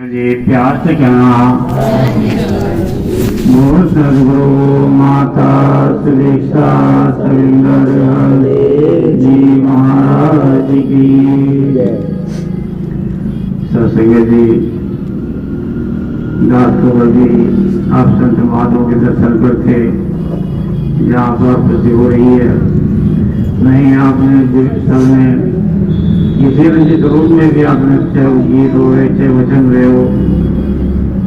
जी प्यार से कहना बोल सदगुरु माता सुलेखा सविंदर जी महाराज की सत्संग जी दासों जी आप संत महात्माओं के दर्शन करके जहाँ पर खुशी हो रही है नहीं आपने सबने किसी न जिस रूप में भी आपने चाहे वो गीत हो रहे चाहे वचन रहे हो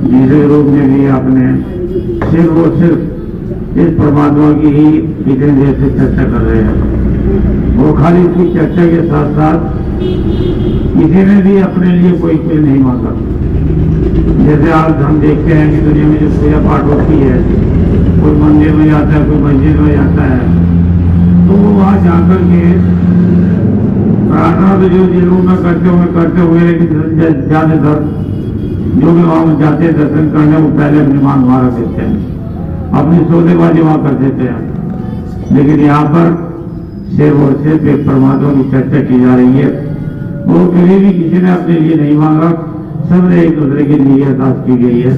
जिस रूप में भी आपने सिर्फ और सिर्फ इस परमात्मा की ही इतने देर से चर्चा कर रहे हैं। वो खाली इसकी चर्चा के साथ साथ किसी ने भी अपने लिए कोई कुछ नहीं मांगा। जैसे आज हम देखते हैं कि दुनिया में जो पूजा पाठ होती है कोई मंदिर में जाता है कोई मस्जिद में जाता है तो वो वहाँ जाकर के प्रार्थना तो जो दिलों में करते हुए लेकिन ज्यादातर जो भी वहां जाते हैं दर्शन करने वो पहले अपनी मांग मारा देते हैं अपनी सौदेबाजी वहां कर देते हैं। लेकिन यहाँ पर सिर्फ और सिर्फ एक परमात्मा की चर्चा की जा रही है। वो कभी भी किसी ने अपने लिए नहीं मांगा, सबने एक दूसरे के लिए अरदास की गई है।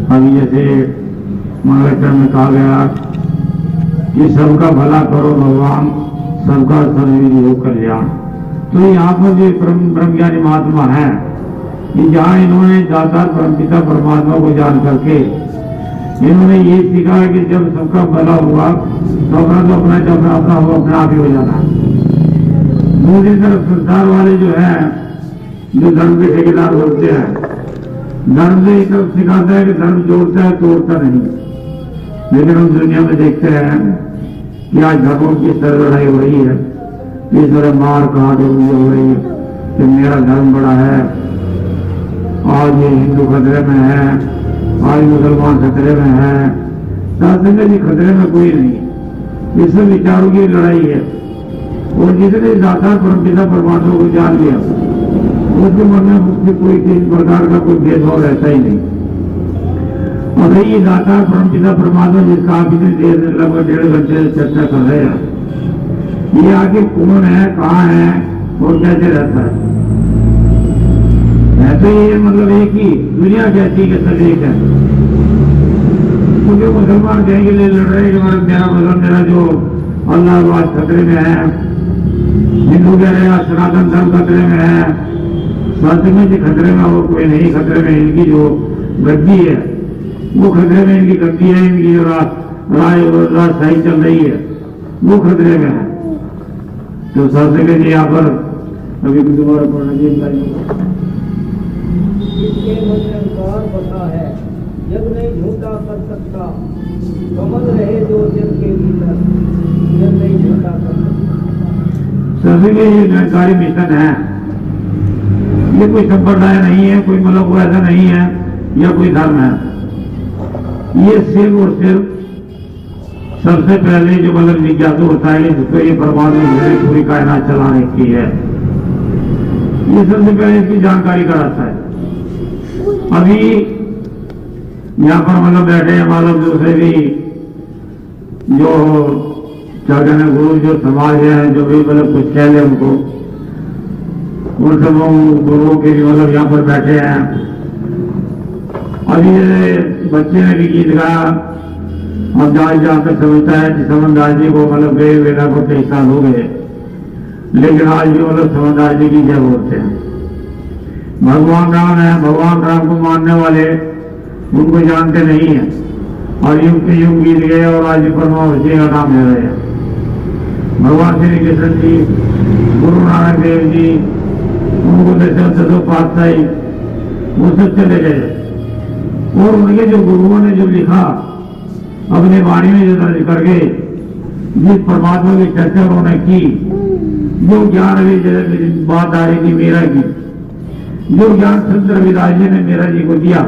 अभी जैसे मंगलाचरण में कहा गया कि सबका भला करो भगवान सबका सर्वविधि हो कल्याण। तो यहाँ पर जो ब्रह्मज्ञानी महात्मा है कि जहाँ इन्होंने दातार परमपिता परमात्मा को जान करके इन्होंने ये सीखा है कि जब सबका भला हुआ तो अपना जब अपना हो अपने आप ही हो जाना। दूसरी तरफ संसार वाले जो है जो धर्म के ठेकेदार बोलते हैं धर्म से एक तरफ सिखाता है कि धर्म जोड़ता है तोड़ता नहीं। लेकिन हम दुनिया में देखते हैं कि आज धर्मों की सर लड़ाई हो रही है, इस तरह मार काट हो रही है कि मेरा धर्म बड़ा है, आज ये हिंदू खतरे में है, आज मुसलमान खतरे में है। साथ जी खतरे में कोई नहीं, ये सब विचारों की लड़ाई है। और जिसने दाता परमपिता परमात्मा को जान लिया उसके मन में उसके कोई किसी प्रकार का कोई भेदभाव रहता ही नहीं। और ये दाता परमपिता परमात्मा जिसका आप इतनी देर लगभग 1.5 घंटे से चर्चा कर रहे हैं ये आगे कौन है कहाँ है और कैसे रहता है तो ये मतलब एक ही दुनिया कहती है सब एक है। क्योंकि मुसलमान कहेंगे लिए लड़ रहे कि मेरा मजहब मेरा जो अल्लाहवाद खतरे में है, हिंदू कह रहे हैं सनातन धर्म खतरे में है, स्वास्थ्य में जो खतरे में और कोई नहीं खतरे में इनकी जो गद्दी है वो खतरे में इनकी गद्दी है, इनकी जो राजशाही चल रही है वो खतरे में है। तो सबसे पहले यहाँ पर अभी दोबारा पढ़ना बता है जग नहीं झूठा कर सकता कमल रहे जो जग के भीतर जग नहीं झूठा कर सकता। सभी के ये जानकारी मिशन है, ये कोई संप्रदाय नहीं है, कोई मतलब वो ऐसा नहीं है या कोई धर्म है। ये सिर्फ और सिर्फ सबसे पहले जो मतलब जिज्ञासु होता है जिसको ये परमात्मा ने पूरी कायनात चलाने की है ये सबसे पहले इसकी जानकारी कराता है। अभी यहाँ पर मतलब बैठे हैं मतलब दूसरे भी जो क्या कहना गुरु जो समाज है जो भी मतलब कुछ कह ले उनको उन सब गुरुओं के भी मतलब यहाँ पर बैठे हैं। अभी बच्चे ने भी गीत गाया अब जहाँ पे समझता है कि समझदार जी को मतलब गए वेला को 23 साल हो गए लेकिन आज भी मतलब समझदार जी की जय बोलते हैं। भगवान राम है, भगवान राम को मानने वाले उनको जानते नहीं है और युग के युग बीत गए और आज परमात्मा जी का नाम ले रहे हैं। भगवान श्री कृष्ण जी गुरु नानक देव जी उनको दसों पातशाही वो सब चले गए और उनके जो गुरुओं ने जो लिखा अपने वाणी में जो दर्ज करके जिस परमात्मा की चर्चा उन्होंने की जो ज्ञान अभी बात आ रही थी मेरा की जो ज्ञान संत रविदास जी ने मेरा जी को दिया,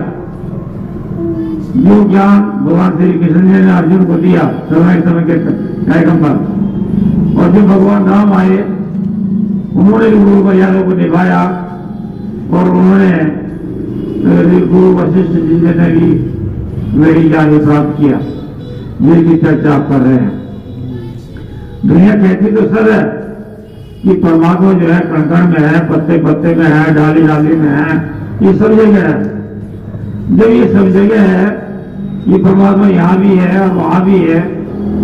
जो ज्ञान भगवान श्री कृष्ण जी ने अर्जुन को दिया समय के कार्यक्रम पर और जो भगवान राम आए उन्होंने भी गुरु मर्यादा को निभाया और उन्होंने गुरु वशिष्ठ जी ने भी वही ज्ञान प्राप्त किया जिसकी चर्चा आप कर रहे हैं। दुनिया कहती तो सर है कि परमात्मा जो है कण कण में है, पत्ते पत्ते में है, डाली डाली में है, ये सब जगह है। जब ये सब जगह है, ये परमात्मा यहाँ भी है और वहां भी है,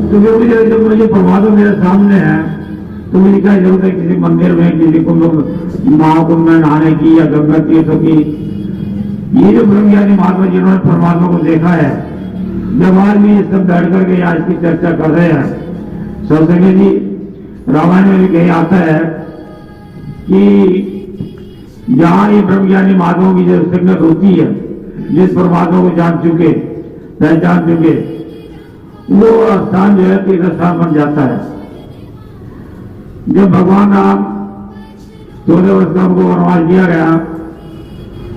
तो फिर मुझे जब मुझे परमात्मा मेरे सामने है तो मुझे क्या जरूरत है किसी मंदिर में, किसी कुंभ महाकुंभ में नहाने की या गंगा तीर्थों की। ये जो ब्रह्मज्ञानी महात्मा जिन्होंने परमात्मा को देखा है, जब आज भी ये सब बैठ करके आज की चर्चा कर रहे हैं, सत्संग जी रामायण में भी कहीं आता है कि जहां ये ब्रह्मज्ञानी महात्माओं की जो संगत होती है, जिस परमात्मा को जान चुके, पहचान चुके, वो स्थान जो है तीर्थ स्थान बन जाता है। जब भगवान राम 14 वर्ष का उनको वनवास दिया गया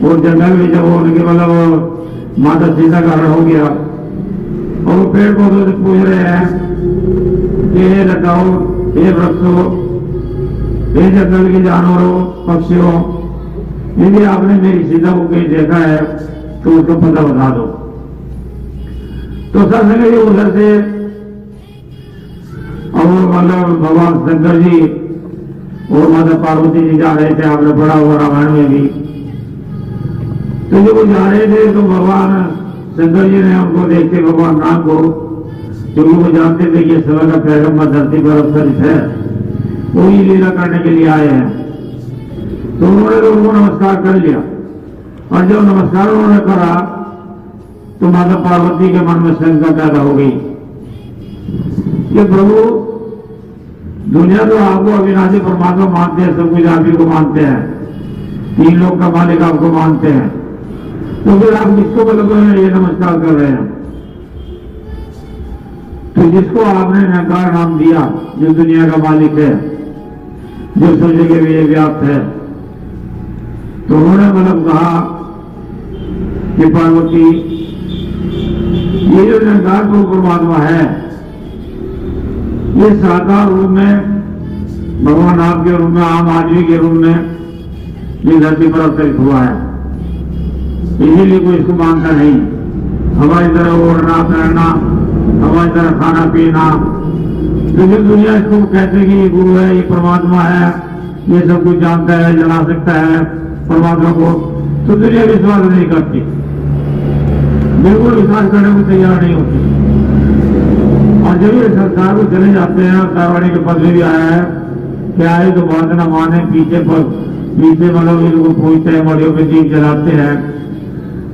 और जंगल में जब वो उनके मतलब माता सीता का हरण हो गया और वो पेड़ पौधों से पूछ रहे हैं कि हे लताओ, हे वृक्षों, हे जंगल के जानवरों, पक्षियों, यदि आपने मेरी सीता को कहीं देखा है तो उसको पता बता दो। तो सत्संग उधर से और मतलब भगवान शंकर जी और माता पार्वती जी जा रहे थे, आपने पढ़ा हुआ रामायण में भी। तो जब वो जा रहे थे तो भगवान शंकर जी ने उनको देखते भगवान राम को, क्योंकि वो जानते थे कि समय का पैगंबर धरती पर अवतरित है, वही लीला करने के लिए आए हैं। तो उन्होंने तो उनको नमस्कार कर लिया और जब नमस्कार उन्होंने करा तो माता पार्वती के मन में शंका पैदा हो गई कि प्रभु, दुनिया तो आपको अविनाशी परमात्मा मानते हैं, सब कुछ आप ही को मानते हैं, 3 लोक का मालिक आपको मानते हैं, तो फिर आप किसको मतलब ये नमस्कार कर रहे हैं? तो जिसको आपने निराकार नाम दिया, जो दुनिया का मालिक है, जो सब जगह भी व्याप्त है, तो उन्होंने मतलब कहा कि पार्वती, ये जो निराकार परमात्मा है, ये साकार रूप में, भगवान आपके रूप में, आम आदमी के रूप में ये धरती पर अवतरित हुआ है, इसीलिए कोई इसको मानता नहीं। हमारी तरह ओढ़ना पहनना, हमारी तरह खाना पीना, तो जो दुनिया इसको कहते हैं कि ये गुरु है, ये परमात्मा है, ये सब कुछ जानता है, जला सकता है परमात्मा को, तो दुनिया विश्वास नहीं करती, बिल्कुल विश्वास करने को तैयार नहीं होती। और जब ये संसार को चले जाते हैं, कारवाणी के पद में भी आया है कि आए तो बात न माने, पीछे मतलब इनको पूछते हैं, मड़ियों पे दीप जलाते हैं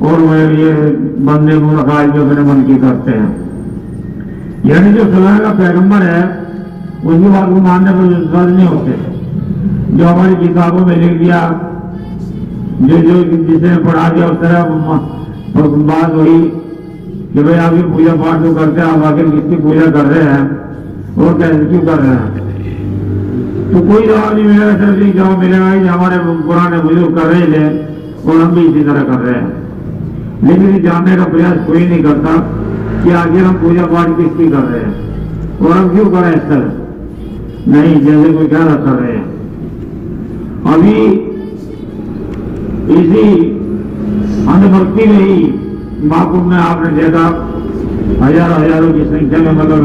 और वह ये बंदे मुलाकात जो अपने मन की करते हैं। यानी जो समय का पैगंबर है उसकी बात को मानने पर विश्वास नहीं होते। जो हमारी किताबों में लिख दिया, जो जिसे पढ़ा दिया उस तरह बात वही कि भाई आप ये पूजा पाठ जो करते हैं, आप आखिर किसकी पूजा कर रहे हैं और कैसे क्यों कर रहे हैं? तो कोई जवाब नहीं मिलेगा, सर जी जवाब मिलेगा कि हमारे पुराने बुजुर्ग कर रहे थे और हम भी इसी तरह कर रहे हैं। लेकिन जानने का प्रयास कोई नहीं करता कि आखिर हम पूजा पाठ किसकी कर रहे हैं और हम क्यों करें इस तरह, नहीं जैसे कोई क्या कर रहे हैं। अभी इसी अंधभक्ति में ही महाकुंभ में आपने देखा हजारों की संख्या में मतलब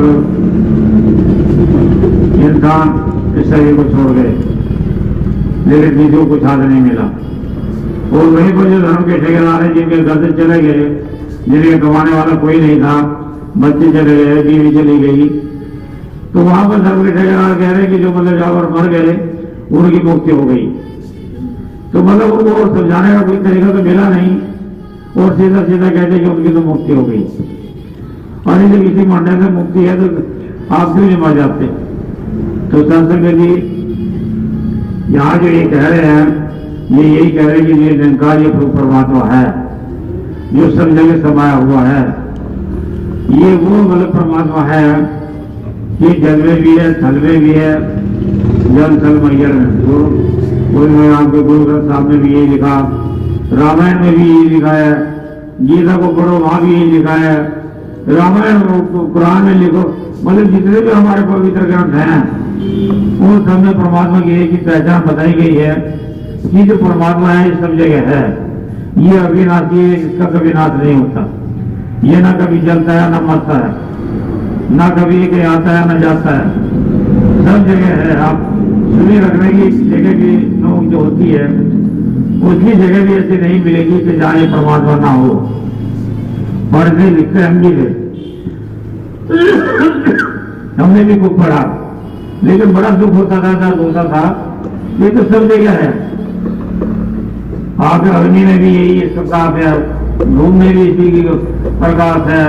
इंसान इस शरीर को छोड़ गए, लेकिन किसी को कुछ हाथ नहीं मिला। और वहीं पर जो धर्म के ठेकेदार हैं, जिनके घर से चले गए, जिनके कमाने वाला कोई नहीं था, बच्चे चले गए, बीवी चली गई, तो वहां पर धर्म के ठेकेदार कह रहे हैं कि जो मतलब जावर मर गए उनकी मुक्ति हो गई। तो मतलब उनको समझाने का कोई तरीका तो मिला नहीं और सीधा सीधा कहते कि उनकी तो मुक्ति हो गई। और यदि किसी मंडल में मुक्ति है तो आप क्यों नहीं मर जाते? तो संत जी यहाँ जो ये कह रहे हैं, ये यही कह रहे हैं कि ये निरंकार ये परमात्मा है जो सब जगह समाया हुआ है। ये वो मतलब परमात्मा है कि जल में भी है, थल में भी है, जल थल मैयर में। मैं आपके गुरु ग्रंथ साहब में भी यही लिखा, रामायण में भी यही लिखा है, गीता को पढ़ो वहां भी यही लिखा है, रामायण कुरान में लिखो, मतलब जितने भी हमारे पवित्र ग्रंथ हैं उन सब में परमात्मा की एक ही पहचान बताई गई है कि जो परमात्मा है ये सब जगह है, ये अविनाशी है, इसका कभी नाश नहीं होता, ये ना कभी जलता है ना मरता है, ना कभी ये कहीं आता है ना जाता है, सब जगह है। आप सुनी रखने की जगह की नोक जो होती है उसकी जगह भी ऐसी नहीं मिलेगी कि जहाँ ये परमात्मा ना हो। पढ़ते लिखते हम भी थे, हमने भी खूब पढ़ा, लेकिन बड़ा दुख होता था, दर्द होता था। ये तो सब जगह है, आपके अग्नि में भी यही प्रकाश है, धूम में भी इसी की प्रकाश है,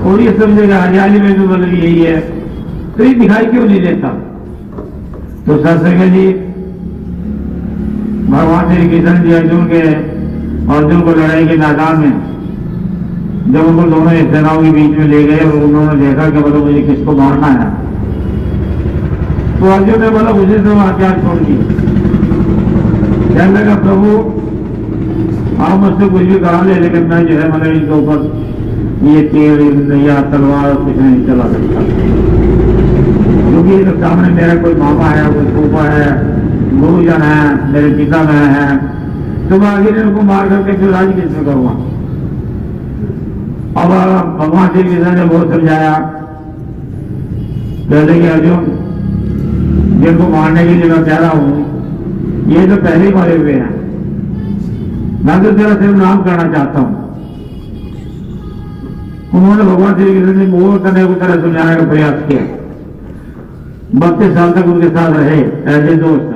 और ये सब जगह हरियाली में भी मतलब यही है, तो ये दिखाई क्यों नहीं देता? तो सत्संग जी भगवान श्री कृष्ण जी अर्जुन को लड़ाई के मैदान में जब उनको दोनों सेनाओं के बीच में ले गए और उन्होंने देखा कि मतलब मुझे किसको मारना है, तो अर्जुन ने बोला उसी से हथियार छोड़ दिए। कहने लगा प्रभु आप मुझसे कुछ भी करा ले, लेकिन मैं जो है मतलब इनके ऊपर ये तीर या तलवार कुछ नहीं चला सकता, क्योंकि तो सामने मेरा कोई मामा है, कोई फूफा है, गुरुजन है, मेरे पिता में है, तो मैं आगे इनको मार करके फिर राज किसमें करूंगा? अब भगवान श्री कृष्ण ने बहुत समझाया, कहते कि अर्जुन जिनको मारने के लिए मैं कह रहा हूं ये तो पहले ही मरे हुए हैं, मैं तो तेरा सिर्फ नाम करना चाहता हूं। उन्होंने भगवान श्री कृष्ण ने मोह करने को तरह समझाने का प्रयास किया, 32 साल तक उनके साथ रहे ऐसे दोस्त,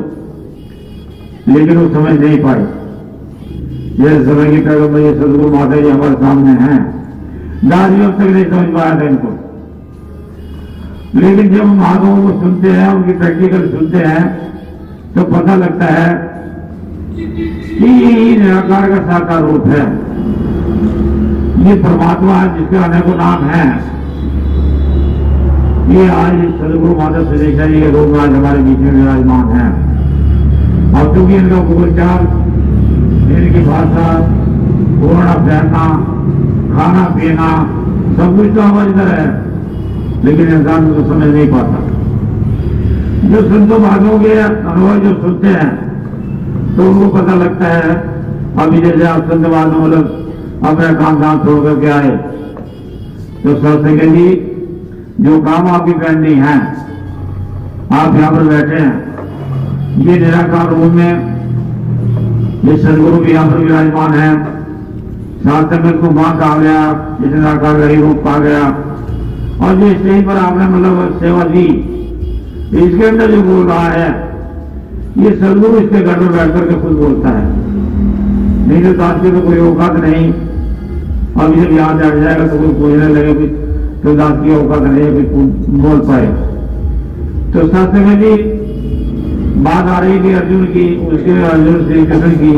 लेकिन वो समझ नहीं पाए। जैसे समय की पैगंबर ये सदगुरु माता जी हमारे सामने हैं, दास भी अब तक नहीं समझ पाया था इनको, लेकिन जब महात्माओं को सुनते हैं, उनकी प्रैक्टिकल सुनते हैं, तो पता लगता है कि यही निराकार का साकार रूप है, ये परमात्मा है जिसके अनेकों नाम हैं। ये आज सदगुरु माता सुरेशा जी के रूप में आज हमारे बीच में विराजमान है। अब क्योंकि इनका बोलचाल, इनकी भाषा, बोलना पहनना, खाना पीना सब कुछ तो हमारी तरह है, लेकिन इंसान को समझ नहीं पाता। जो संतों महात्माओं के अनुभव जो सुनते हैं तो उनको पता लगता है। अभी जैसे आप संत महात्मा मतलब अपना काम धाम छोड़ करके आए, तो सत्संग जी जो काम आपकी पेंडिंग है, आप यहाँ पर बैठे हैं, ये निराकार रूप में ये सदगुरु भी यहाँ पर विराजमान है, साथ में को मां आ गया, इस निराकार का ही रूप पा गया, और जो स्टेज पर आपने मतलब सेवा दी, इसके अंदर जो बोल रहा है ये सदगुरु इसके घर में बैठ करके खुद बोलता है, नहीं तो दास के तो कोई औकात नहीं। अभी जब याद आ जाएगा तो कोई पूछने लगे भी तो दास की औकात नहीं कोई बोल पाए। तो सत्संग जी बात आ रही थी अर्जुन की, उसके अर्जुन श्री कृष्ण की,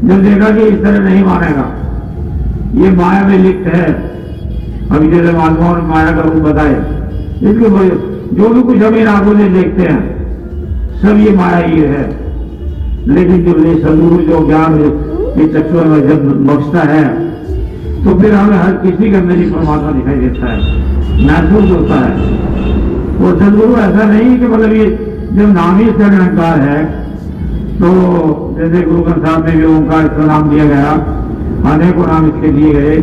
जब देखा कि इस तरह नहीं मानेगा, ये माया में लिप्त है। अभी जैसे महात्माओं ने माया का रूप बताए, इसके जो भी कुछ हम इन आंखों से देखते हैं सब ये माया ही है, लेकिन जब ये सदगुरु जो ज्ञान ये चक्षु में जब बख्शता है तो फिर हमें हर किसी के अंदर ही परमात्मा दिखाई देता है, महसूस होता है। और सदगुरु ऐसा नहीं कि मतलब ये जब नाम ही से निरंकार है, तो जैसे गुरु ग्रंथ साहब में भी ओंकार इसका नाम दिया गया, अनेकों नाम इसके दिए गए,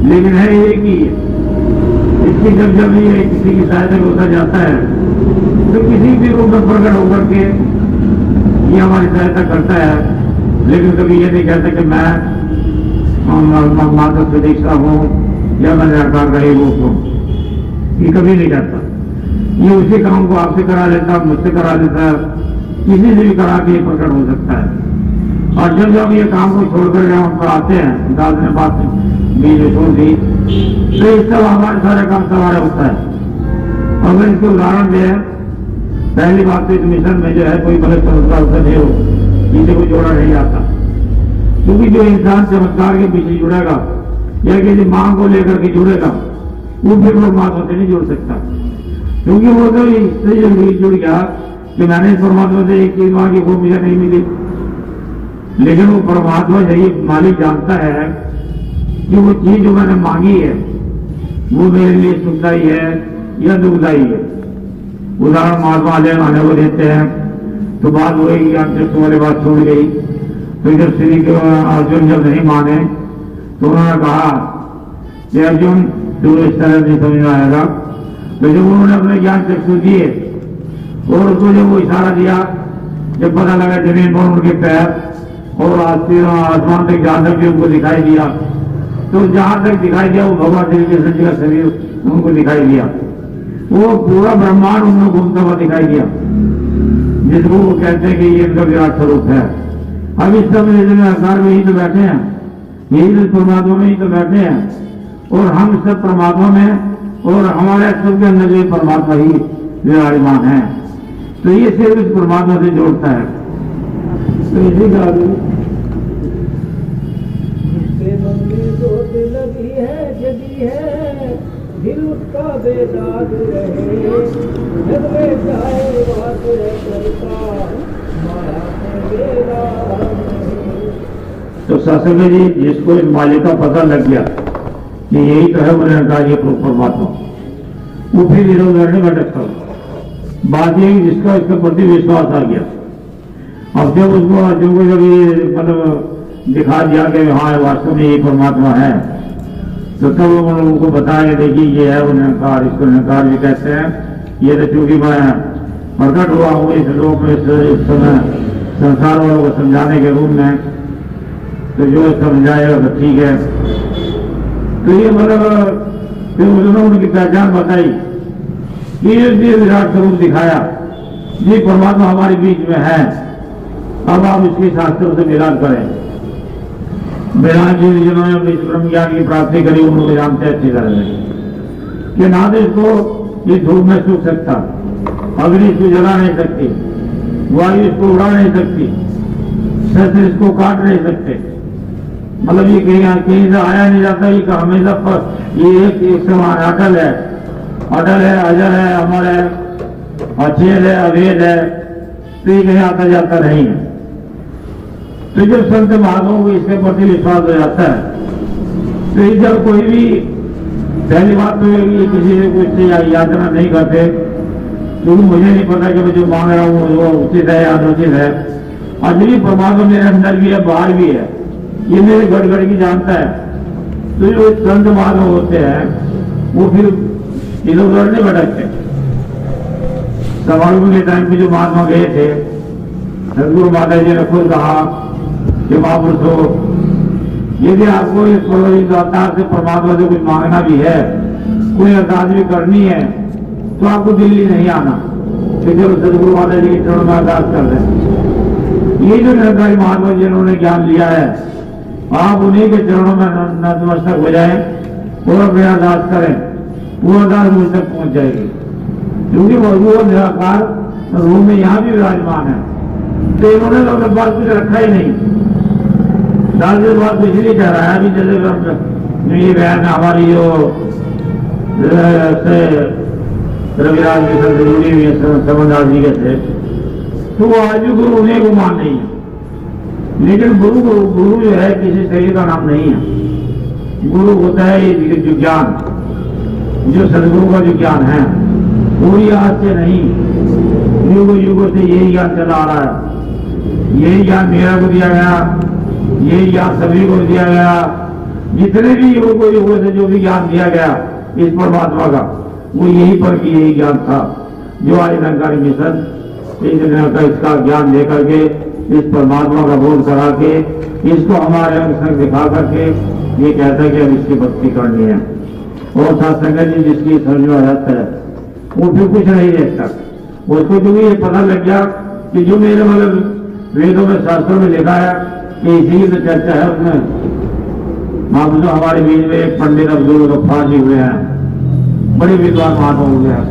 लेकिन है एक ही। इसकी जब जब ये किसी की सहायता होता जाता है तो किसी भी रूप में प्रकट होकर के ये हमारी सहायता करता है, लेकिन कभी ये नहीं कहता कि मैं माता प्रतीक्षा हूँ या मैं निराकार का ही रूप हूँ, ये कभी नहीं कहता। ये उसी काम को आपसे करा लेता, मुझसे करा लेता, किसी से भी करा के प्रकट हो सकता है। और जब जब ये काम को छोड़कर हम पर आते हैं, दास ने बात भी जो छोड़ दी, तो इस सब हमारे सारे काम सवार होता है। अगर इसको उदाहरण दें, पहली बात तो इस मिशन में जो है कोई गलत चमत्कार होता नहीं हो, किसी को जोड़ा नहीं जाता, क्योंकि जो इंसान चमत्कार के पीछे जुड़ेगा या किसी मांग को लेकर के जुड़ेगा वो फिर परमात्मा से नहीं जुड़ सकता, क्योंकि वो तो इससे जुड़ गया कि मैंने इस परमात्मा से एक चीज मांगी वो मुझे नहीं मिली। लेकिन वो परमात्मा यही मालिक जानता है कि वो चीज जो मैंने मांगी है वो मेरे लिए सुखदायी है या दुखदायी है। उदाहरण महात्मा आने को देते हैं, तो बात वही अंतरिक्ष वाली बात छूट गई। तो जब श्री अर्जुन जब नहीं माने तो उन्होंने कहा कि अर्जुन तू इस तरह नहीं समझ में आएगा। तो जब उन्होंने अपने ज्ञान चक्षु दिए और उसको जब वो इशारा दिया, जब पता लगा जमीन पर उनके पैर और आसमान तक जहां तक भी उनको दिखाई दिया, तो जहां तक दिखाई दिया वो भगवान श्री कृष्ण जी का शरीर उनको दिखाई दिया, वो पूरा ब्रह्मांड उनको घूमता हुआ दिखाई दिया, जिसको वो कहते हैं कि ये इनका विराट स्वरूप है। अब इस समय आकार में ही तो बैठे हैं, यही तो परमात्मा में ही तो बैठे हैं, और हम सब परमात्मा में और हमारे सबके अंदर जो परमात्मा ही विराजमान है। तो ये सिर्फ इस परमात्मा से जोड़ता है। तो इसी का लगी है जगी है दिल उसका बेदाग रहे, जग में जाए बात करता माया से बेदाग रहे। तो सत्संग जी, जिसको इस मालिक का पता लग गया कि यही तो है वो निरंकार ये परमात्मा, वो फिर इधर उधर नहीं भटकता। बात ये जिसका इसके प्रति विश्वास आ गया, अब जब उसको अर्जुन को जब ये मतलब दिखा दिया कि हाँ वास्तव में ये परमात्मा है, तो तब उन लोगों को बताया देखिए ये है वो निरंकार, इसको निरंकार भी कहते हैं। ये तो चूंकि मैं प्रकट हुआ हूँ इस लोक में इस समय संसार वालों को समझाने के रूप में, तो जो समझाएगा तो ठीक है। तो ये मतलब फिर उन्होंने उनकी पहचान बताई कि ये विराट स्वरूप दिखाया, ये परमात्मा हमारे बीच में है। अब आप इसके शास्त्रों से मिलान करें। मिलान जी जिन्होंने अपने ब्रह्म ज्ञान की प्राप्ति करी उनको जानते अच्छी तरह से कि ना तो इसको ये धूप में सूख सकता, अग्नि इसको जला नहीं सकती, वायु इसको उड़ा नहीं सकती, शस्त्र इसको काट नहीं सकते। मतलब ये कहीं से आया नहीं जाता, ये हमेशा पर ये एक समान अटल है, अजर है, अमर है, अचेत है, अभेद है, तो ये कहीं आता जाता नहीं है। तो जब संत महात्माओं को इसके प्रति विश्वास हो जाता है, तो ये जब कोई भी पहली बात तो ये किसी से कुछ याचना नहीं करते, क्योंकि मुझे नहीं पता कि मैं जो मांग रहा हूँ वो उचित है या अनुचित है। अजली परमात्मा मेरे अंदर भी है, बाहर भी है, ये मेरे गड़गड़ की जानता है। तो जो संत महात्मा होते हैं वो फिर इधर उधर नहीं भटकते। समागम के टाइम पे जो महात्मा गए थे, सदगुरु माता जी ने खुद कहा कि महापुरुषों, यदि आपको इस अवतार से परमात्मा से कुछ मांगना भी है, कोई अरदास भी करनी है, तो आपको दिल्ली नहीं आना, कि जब सदगुरु माता जी के चरणों में अरदास कर दें। ये जो निरंकारी महात्मा जिन्होंने ज्ञान लिया है, आप उन्हीं के चरणों में नतमस्तक हो जाए और अपने अरदास करें, वो अरदास मुझ तक पहुंच जाएगी। क्योंकि वो निराकार रूप में यहाँ भी विराजमान है। तो इन्होंने तो अपने पास कुछ रखा ही नहीं। दाल के बाद कुछ नहीं कह रहा है। अभी जैसे ये बहन हमारी जो रविराज के साथ जुड़ी हुई है समझदार जी के थे, तो वो आज भी गुरु उन्हें को मान नहीं है। लेकिन गुरु जो है किसी शरीर का नाम नहीं है। गुरु होता है ये जो ज्ञान, जो सदगुरु का जो ज्ञान है, पूरी आज से नहीं, युगों युगों से यही ज्ञान चला आ रहा है। यही ज्ञान मेरा को दिया गया, यही ज्ञान सभी को दिया गया। जितने भी युगों से जो भी ज्ञान दिया गया इस परमात्मा का, वो यही पर कि यही ज्ञान था, जो आज निरंकारी मिशन इसका ज्ञान दे करके इस परमात्मा का बोध करा के इसको हमारे अंग संग दिखा करके ये कहता है कि अब इसकी भक्ति करनी है। और सत्संग जी जिसकी समझ में आ जाता है वो फिर कुछ नहीं देखता। उसको जो ये पता लग गया कि जो मेरे मतलब वेदों में शास्त्रों में लिखा है कि इसी की तो चर्चा है उसमें। हम जो हमारे बीच में एक पंडित अब्दुल गफ्फार जी हुए हैं, बड़े विद्वान महात्मा हो गए हैं।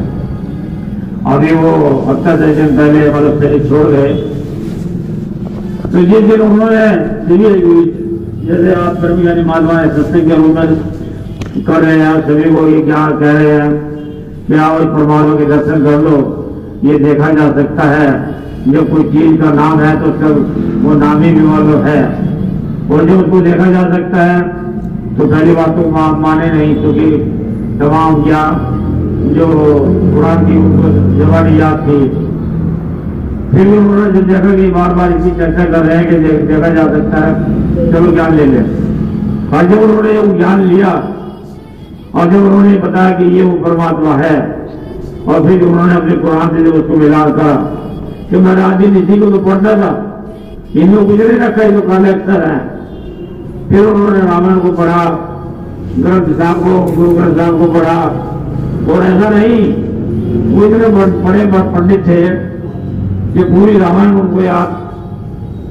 अभी वो 78 दिन पहले मतलब शरीर छोड़ गए। तो जिस दिन उन्होंने जैसे आप ब्रह्मज्ञानी महात्मा सत्संग के रूप में कर रहे हैं, सभी को ये ज्ञान कह रहे हैं कि आओ इस परमात्मा के दर्शन कर लो, ये देखा जा सकता है। जब कोई चीज का नाम है तो सब वो नाम ही भी मतलब है, और जब उसको देखा जा सकता है तो पहली बात तो माने नहीं, क्योंकि तमाम ज्ञान जो कुरान की उनको जबानी याद थी। फिर भी उन्होंने जब देखा कि बार बार इसकी चर्चा कर रहे हैं कि देखा जा सकता है, चलो ज्ञान ले लें। और जब उन्होंने वो ज्ञान लिया और जब उन्होंने बताया कि ये वो परमात्मा है, और फिर उन्होंने अपने कुरान से जब उसको मिलान करा कि महाराज जी इसी को तो पढ़ता था, इनको कुछ नहीं रखा, ये तो काले अक्षर है। फिर उन्होंने रामायण को पढ़ा, ग्रंथ साहब को, गुरु ग्रंथ साहब को पढ़ा। और ऐसा नहीं, वो इतने बड़े पंडित थे कि पूरी रामायण उनको याद,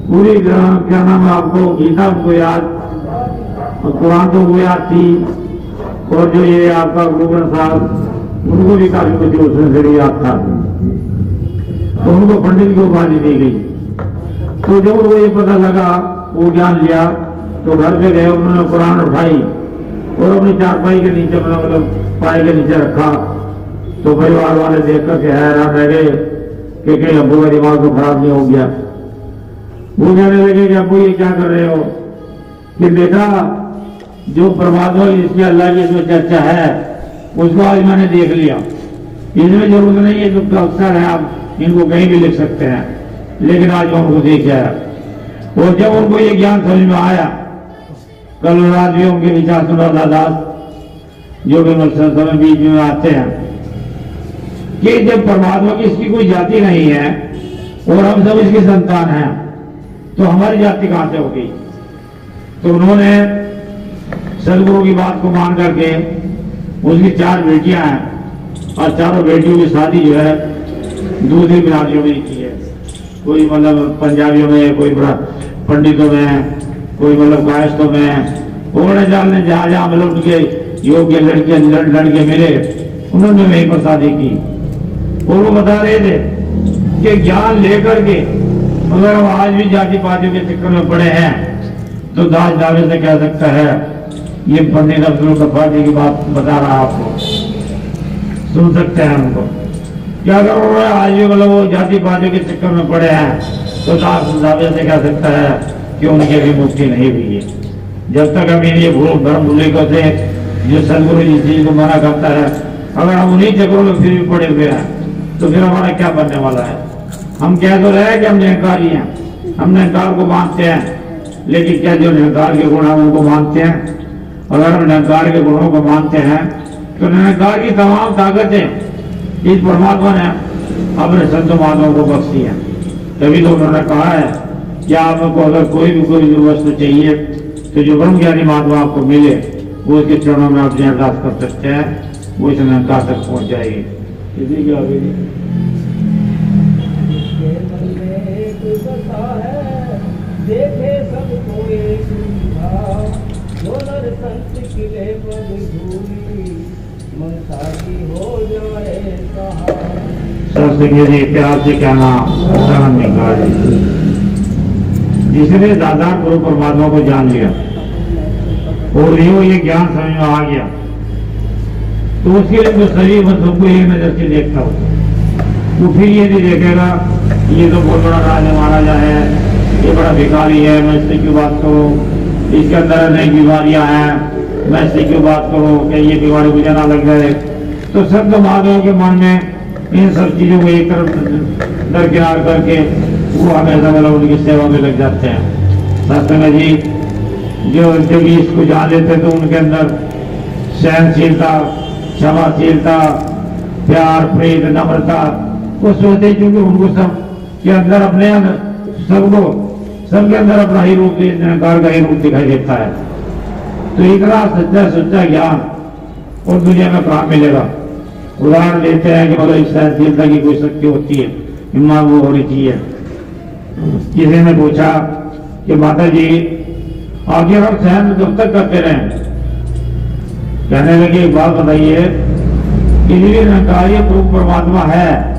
पूरी क्या नाम है आपको, गीता उनको याद, और कुरान तो उनको याद थी। और जो ये आपका गुरु ग्रंथ साहब, उनको भी काफी कुछ उसमें से याद था, तो उनको पंडित की उपाधि दी गई। तो जब उनको ये पता लगा, वो ज्ञान लिया, तो घर पे गए, उन्होंने कुरान उठाई और अपनी चारपाई के नीचे, मतलब पाए के नीचे रखा। तो परिवार वाले देखकर के हैरान रह गए कि कहीं अब्बू का दिमाग तो खराब नहीं हो गया। वो कहने लगे कि अब्बू ये क्या कर रहे हो? कि बेटा, जो परमात्मा जिसकी अल्लाह की जो चर्चा है उसको आज मैंने देख लिया, इसमें जरूरत नहीं है, जो अक्सर है आप इनको कहीं भी लिख सकते हैं, लेकिन आज मैं उनको देख आया। और जब उनको ये ज्ञान समझ में आया, कल रात भी उनके विचार सुना दास, जो भी समय बीच में आते हैं, कि जब परमात्मा की इसकी कोई जाति नहीं है और हम सब इसकी संतान हैं, तो हमारी जाति कहां से होगी? तो उन्होंने सदगुरु की बात को मान करके, उसकी 4 बेटियां हैं और चारों बेटियों की शादी जो है दूसरी बिरादरियों में की है। कोई मतलब पंजाबियों में, कोई पंडितों में, कोई मतलब कायस्तों में, उन्होंने जाने जहां जहां मतलब उनके योग्य लड़के मिले, उन्होंने वहीं पर शादी की। और वो बता रहे थे कि ज्ञान लेकर के अगर हम आज भी जाति पातियों के चक्कर में पड़े हैं, तो दाज दावे से कह सकता है, ये पंडित अब्दुल गफ्फार जी की बात बता रहा आपको, सुन सकते हैं उनको। क्या अगर उन्होंने आज भी मतलब वो जाति पातियों के चक्कर में पड़े हैं, तो दाज दावे से कह सकता है कि उनकी भी मुक्ति नहीं हुई है। जब तक हम ये धर्म भूले को थे, जो सदगुरु जिस चीज को मना करता है, अगर हम उन्हीं चक्रों में फिर भी पड़े हुए हैं, तो फिर हमारा क्या बनने वाला है? हम कह तो रहे कि हम निरंकारी हैं, हम निरंकार को मानते हैं, लेकिन क्या जो निरंकार के गुण हम उनको मानते हैं? अगर हम निरंकार के गुणों को मानते हैं, तो निरंकार की तमाम ताकतें इस परमात्मा ने अपने संत महात्माओं को बख्शी है। तभी तो उन्होंने कहा है कि आपको अगर कोई वस्तु चाहिए, तो जो ब्रह्म ज्ञानी महात्मा आपको मिले, वो उसके चरणों में आप अरदास कर सकते हैं, वो इस निरंकार तक पहुंच जाएगी। इसी के आगे देखे सबको एक संत किले पर धूली, मनसा की हो जाए सरसिंह जी इतिहास से क्या नाम जिसने दादा गुरु परमात्मा को जान लिया और यूं ये ज्ञान समझ में आ गया, तो उसके लिए तो सभी बंधुओं को एक नजर से देखता हो, वो फिर ये नहीं देखेगा ये तो बहुत बड़ा राजा महाराजा है, ये बड़ा भिखारी है, मैं इससे क्यों बात करूं, इसके अंदर नई बीमारियां हैं, मैं इससे क्यों बात करूं कि ये बीमारी मुझे ना लग जाए। तो संत महादेव के मन में इन सब चीजों को एक तरफ दरकिनार करके वो हमेशा मतलब उनकी सेवा में लग जाते हैं। सत्संग जी जो जब इसको जान लेते तो उनके अंदर सहनशीलता, क्षमाशीलता, प्यार, प्रेम, नम्रता वो सोचते, क्योंकि उनको सब के अंदर अपने सबके अंदर अपना ही रूप, निरंकार का ही रूप दिखाई देता है। तो इतना सच्चा सच्चा ज्ञान और दुनिया में कहाँ मिलेगा? उदाहरण देते हैं कि मतलब सहनशीलता की कोई शक्ति होती है, हिम्मत वो होनी चाहिए। किसी ने पूछा कि माता जी आगे हम सहन कब तक करते रहें? कहने लगे एक बात बताइए, किसी भी निरंकारी रूप परमात्मा है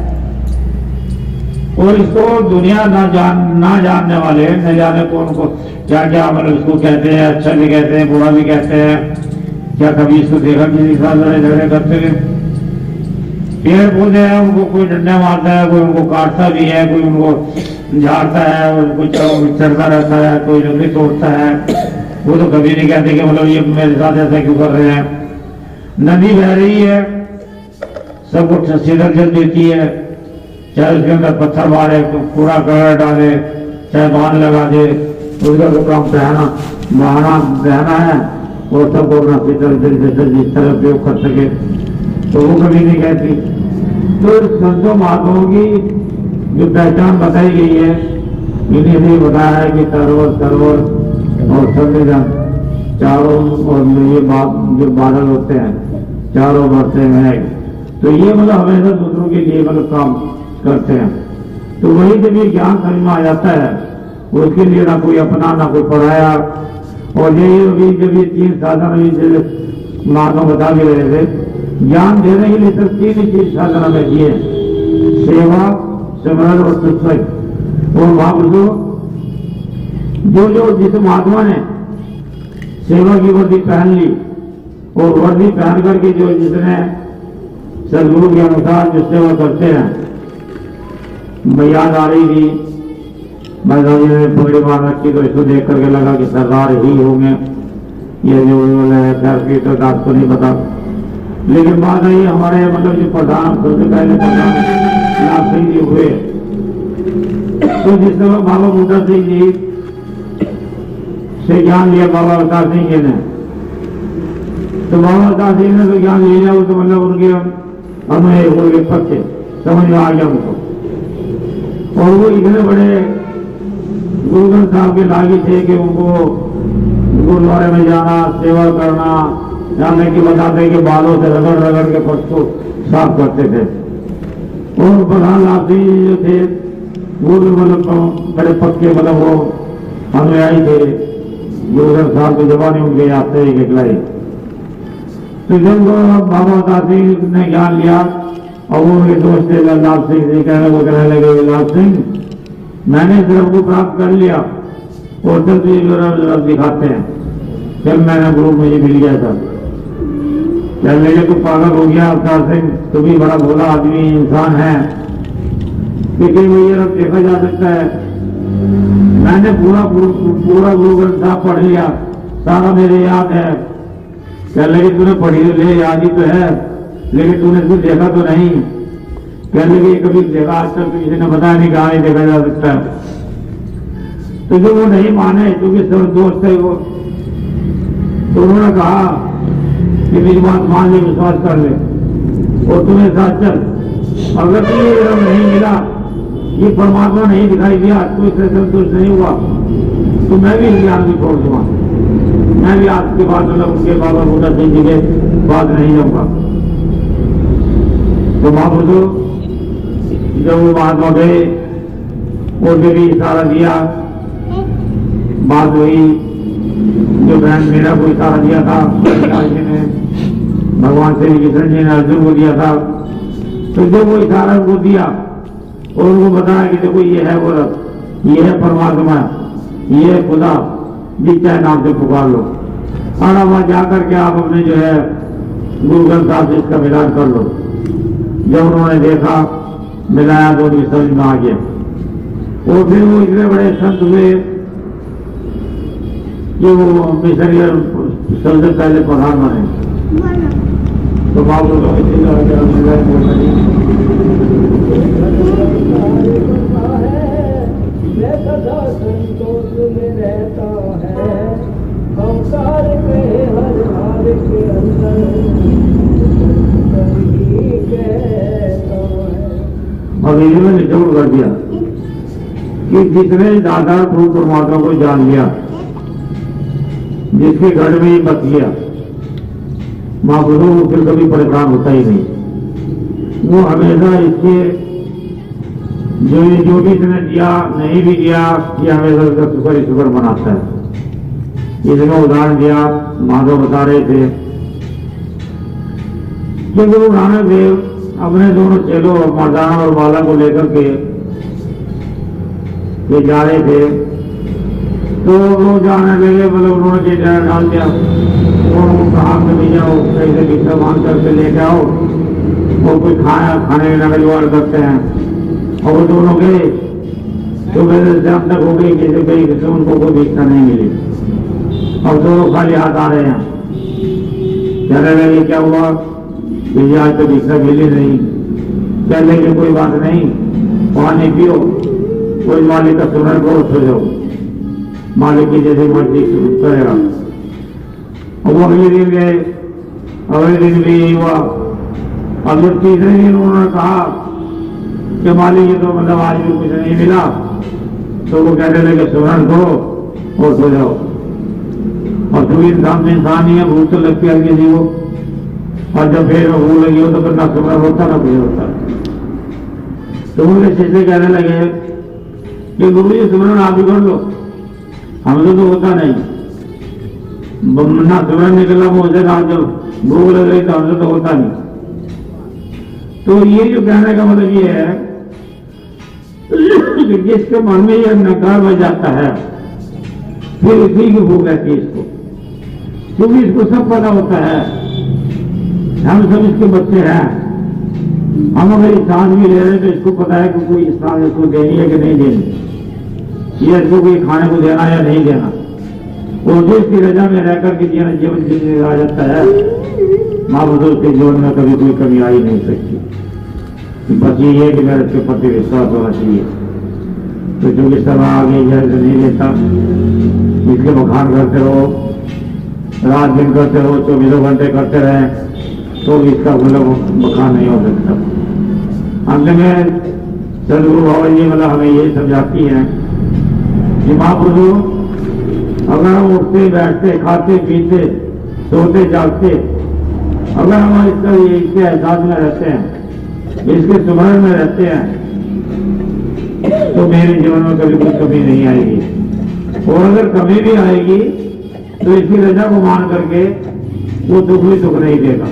और इसको दुनिया ना जानने वाले, न जाने कौन को क्या क्या मतलब इसको कहते हैं, अच्छा भी कहते हैं, बुरा भी कहते हैं, क्या कभी इसको देखा किसी के साथ लड़ाई झगड़े करते हुए? पेड़ पौधे हैं, उनको कोई डंडा मारता है, कोई उनको काटता भी है, कोई उनको झाड़ता है, और कोई चढ़ता रहता है, कोई लकड़ी तोड़ता है, वो तो कभी नहीं कहते कि मतलब ये मेरे साथ ऐसा क्यों कर रहे हैं। नदी बह रही है, सब कुछ सीधा चल देती है, चाहे उसके अंदर पत्थर मारे, तो पूरा कलर डाले, चाहे बांध लगा दे, उसका तो काम बहना है और सबको अपना जिस तरह उपयोग कर सके, तो वो कभी नहीं कहती। तो संतों महात्माओं की जो पहचान बताई गई है, इन्हें भी बताया है कि सर्वर और संविधान चारों और ये जो बादल होते हैं चारों बरसे में, तो ये मतलब हमेशा दूसरों के लिए मतलब काम करते हैं। तो वही जब ये ज्ञान समझ में आ जाता है, उसके लिए ना कोई अपना ना कोई पढ़ाया। और यही अभी जब ये 3 साधन अभी मानो बता भी रहे थे, ज्ञान देने के लिए सिर्फ 3 ही चीज साधन हमें दिए, सेवा, सिमरन और सत्संग। और महापुरुषों जो जिस महात्मा ने सेवा की वर्दी पहन ली और वर्दी पहन करके जो जिसने सदगुरु के अनुसार जो सेवा करते हैं, मैं याद आ रही थी, मैं ने पगड़ी मार रखी तो इसको देख करके लगा कि सरदार ही होंगे ये जो खैर तो दास को नहीं पता। लेकिन बात आई हमारे मतलब जो प्रधान सबसे पहले प्रधान लाभ सिंह जी हुए, तो जिस समय बाबा बूटा सिंह जी से ज्ञान लिया बाबा अवतार सिंह जी ने, तो बाबा अवतार सिंह ने तो ज्ञान ले लिया, तो मतलब उनके हमें उनके पक्ष समझ में आ गया उनको। और वो इतने बड़े गुरु ग्रंथ साहब के लागी थे कि उनको गुरुद्वारे में जाना, सेवा करना, जाने की बताते कि बालों से रगड़ रगड़ के फर्श को साफ करते थे। और प्रधान लाभ सिंह जी जो थे वो भी मतलब बड़े पक्के मतलब वो अनुयायी थे, गुरु ग्रंथ साहब की जबानी उनके याद से एक लाई। तो जब बाबा अवतार सिंह ने ज्ञान लिया और वो उनके दोस्त थे लाभ सिंह जी कहने लगे, लाभ सिंह मैंने सिर्फ को प्राप्त कर लिया और जब दिखाते हैं, जब मैंने गुरु मुझे मिल गया था, कहने लगे तू पागल हो गया अवतार सिंह, तू भी बड़ा भोला आदमी इंसान है, क्योंकि वो ये देखा जा सकता है मैंने पूरा गुरु ग्रंथ साहब पढ़ लिया, सारा मेरे याद है। कहने लगे तूने पढ़ी ले, याद ही तो है, लेकिन तूने कुछ देखा तो नहीं। कहने लगे कभी देखा आज तक तो किसी ने बताया नहीं, कहा नहीं देखा जा सकता है। तो जो वो नहीं माने क्योंकि सब दोस्त है वो, तो उन्होंने कहा कि मेरी बात मान ले, विश्वास कर ले और तुम्हें साथ चल, अगर तुम्हें ये नहीं मिला, ये परमात्मा नहीं दिखाई दिया, तो इससे संतुष्ट नहीं हुआ, तो मैं भी ज्ञान भी छोड़ दूंगा, मैं भी आज के बाद मतलब उनके बाबा बूटा सिंह जी के बाद नहीं जाऊंगा। तो महापुरुषों जब वो महात्मा गए और भी इशारा दिया, बात हुई, जो बहन मेरा को इशारा दिया था जी ने, भगवान श्री कृष्ण जी ने अर्जुन को दिया था, तो जब वो इशारा उनको दिया और उनको बताया कि देखो ये है वो रब, ये है परमात्मा, ये है खुदा, जिस चाहे नाम से पुकार लो, और वहां जाकर के आप अपने जो है गुरु ग्रंथ साहब से इसका मिलान कर लो। जब उन्होंने देखा मिलाया तो उनकी समझ में आ गया, और फिर वो इतने बड़े संत हुए कि वो मिशनरी सबसे पहले प्रधान बने। तो बाबू सदा संतोष में रहता है, संसार के हर हाल के अंदर ही कहता है। और इन्होंने निचोड़ कर दिया कि जिसने दादा प्रभु परमात्मा को जान लिया, जिसके घर में ही बच गया, महापुरुषों वो फिर कभी परेशान होता ही नहीं। वो हमेशा इसके जो भी इसने दिया नहीं भी दिया, ये हमेशा उसका शुक्र शुक्र मनाता है। इसमें उदाहरण दिया, माधव बता रहे थे कि गुरु नानक देव अपने दोनों चेलों मर्दाना और बाला को लेकर के ये जा रहे थे, तो वो जाने लगे, मतलब उन्होंने जेठा डाल दिया, उनको कहा कि भैया कैसे भिक्षा मांग करके लेके आओ, और कोई खाने का जुगाड़ करते हैं। और वो दोनों गए तो मेरे शाम तक हो गई, किसी गई किसी उनको कोई भिक्षा नहीं मिली, और दोनों खाली हाथ आ रहे हैं। कहने लगे क्या हुआ, भैया आज तो भिक्षा मिली नहीं। कहने की कोई बात नहीं, पानी पियो, कोई मालिक का सुनर को सो जाओ, मालिक की जैसे मर्जी करेगा। और वो अगले दिन गए, अगले दिन भी यही हुआ। अब जब तीसरे दिन उन्होंने कहा कि मालिक ये तो मतलब आज भी कुछ नहीं मिला, तो वो कहने लगे सुनर दो और सो जाओ। और तू इंसान में इंसान ही है, भूख तो लगती है किसी को, और जब फिर भूख लगी हो तो फिर ना सुबह होता ना कुछ होता। तो उनके शिष्य कहने लगे कि गुरु जी सुमरन आप ही कर लो, हमसे तो होता नहीं, ना सुमरन निकला मुझसे, ना जब भूख लग रही तो हमसे तो होता नहीं। तो ये जो कहने का मतलब ये है कि जिसके मन में ये नकार बच जाता है फिर इसी की भूख रहती है इसको, क्योंकि इसको सब पता होता है हम सब इसके बच्चे हैं। हम अगर सांस भी ले रहे हैं तो इसको पता है कि कोई सांस इसको देनी है कि नहीं देनी, या इसको कोई खाने को देना या नहीं देना। और जो इसकी रजा में रहकर के जीवन जीने आ जाता है, माँ बुजुर्ग के जीवन में कभी कोई कमी आ ही नहीं सकती। बस ये है कि मेरे इसके प्रति विश्वास होना चाहिए। तो जो इस तरह आगे जैसे नहीं लेता, इसके बखान करते रहो, रात दिन करते रहो, 24 घंटे करते रहे, तो इसका बखान नहीं हो सकता। अंत में सदगुरु बाबा जी मतलब हमें ये समझाती है कि महाप्रभु अगर हम उठते बैठते खाते पीते सोते जागते अगर हम इसके एहसास में रहते हैं, इसके सुमरण में रहते हैं, तो मेरे जीवन में कभी कोई कमी नहीं आएगी। और अगर कमी भी आएगी तो इसकी रजा को मान करके वो दुख भी दुख नहीं देगा।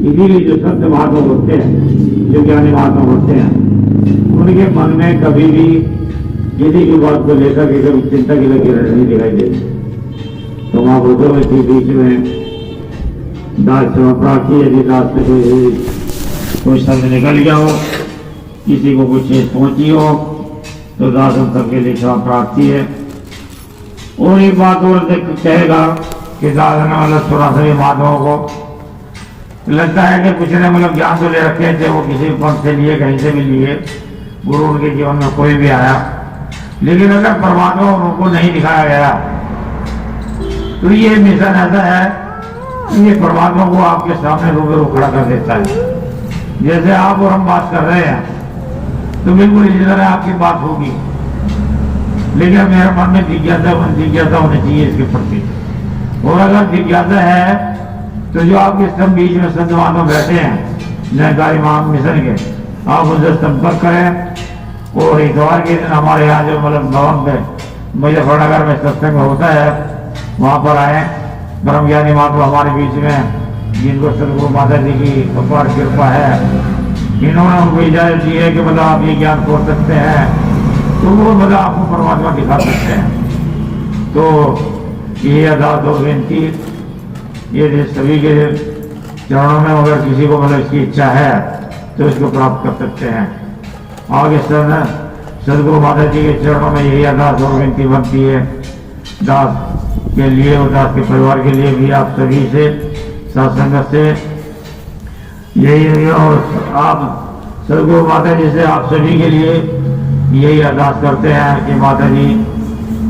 इसीलिए जो संत महात्मा होते हैं, जो ज्ञानी महात्मा होते हैं, उनके मन में कभी भी किसी की बात को लेकर के कभी चिंता की लगी नहीं दिखाई देती। तो महापुरुषों के बीच में दास प्रार्थी, यदि दास से कोई शब्द निकल गया हो, किसी को कुछ चीज पहुंची हो, तो दास हम सबके लिए क्षमा प्रार्थी है। और एक बात और कहेगा कि दास ने मतलब थोड़ा सा भी महात्माओं को लगता है कि कुछ ने मतलब ज्ञान तो ले रखे हैं, चाहे वो किसी पद से लिए कहीं से भी लिए, गुरु उनके जीवन में कोई भी आया, लेकिन अगर परमात्मा उनको नहीं दिखाया गया तो ये मिशन ऐसा है, ये परमात्मा को आपके सामने रूबरू खड़ा कर देता है। जैसे आप और हम बात कर रहे हैं तो बिल्कुल इसी तरह आपकी बात होगी, लेकिन मेरे मन में जिज्ञासा होनी चाहिए इसके प्रति। और अगर जिज्ञासा है तो जो आपके सब बीच में संत महात्मा बैठे हैं निरंकारी महान मिशन के, आप उनसे संपर्क करें। और इतवार के दिन हमारे यहाँ जो मतलब भवन में मुजफ्फरनगर में सत्संग होता है, वहाँ पर आए। ब्रह्म ज्ञानी महात्मा हमारे बीच में, जिनको सदगुरु माता जी की अपार कृपा है, इन्होंने उनको इजाजत दी है कि मतलब आप ये ज्ञान खोल सकते हैं, तो वो मतलब आपको परमात्मा दिखा सकते हैं। तो ये अरदास और विनती ये सभी के चरणों में, अगर किसी को मतलब इसकी इच्छा है तो इसको प्राप्त कर सकते हैं। आगे सदगुरु माता जी के चरणों में यही अरदास और विनती बनती है दास के लिए और दास के परिवार के लिए भी, आप सभी से सत्संग से यही। और आप सदगुरु माता जी से आप सभी के लिए यही अरदास करते हैं कि माता जी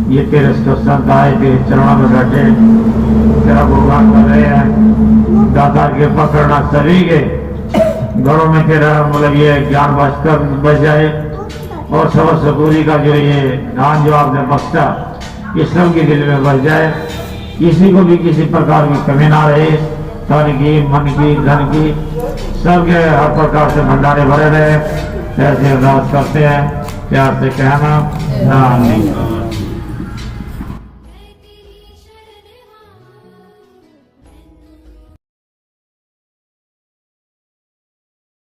ये तेरे संत आए, तेरे चरणों में बैठे तेरा गुणगान कर रहे हैं, दाता कृपा करना सभी के घरों में तेरा मतलब ये ज्ञान बच जाए, और सब सपूरी का जो ये दान जो आपने बख्शा ये सब के दिल में बच जाए, किसी को भी किसी प्रकार की कमी ना रहे, तन की मन की धन की सबके हर प्रकार से भंडारे भरे रहे। ऐसे अरदास करते हैं, प्यार से कहना।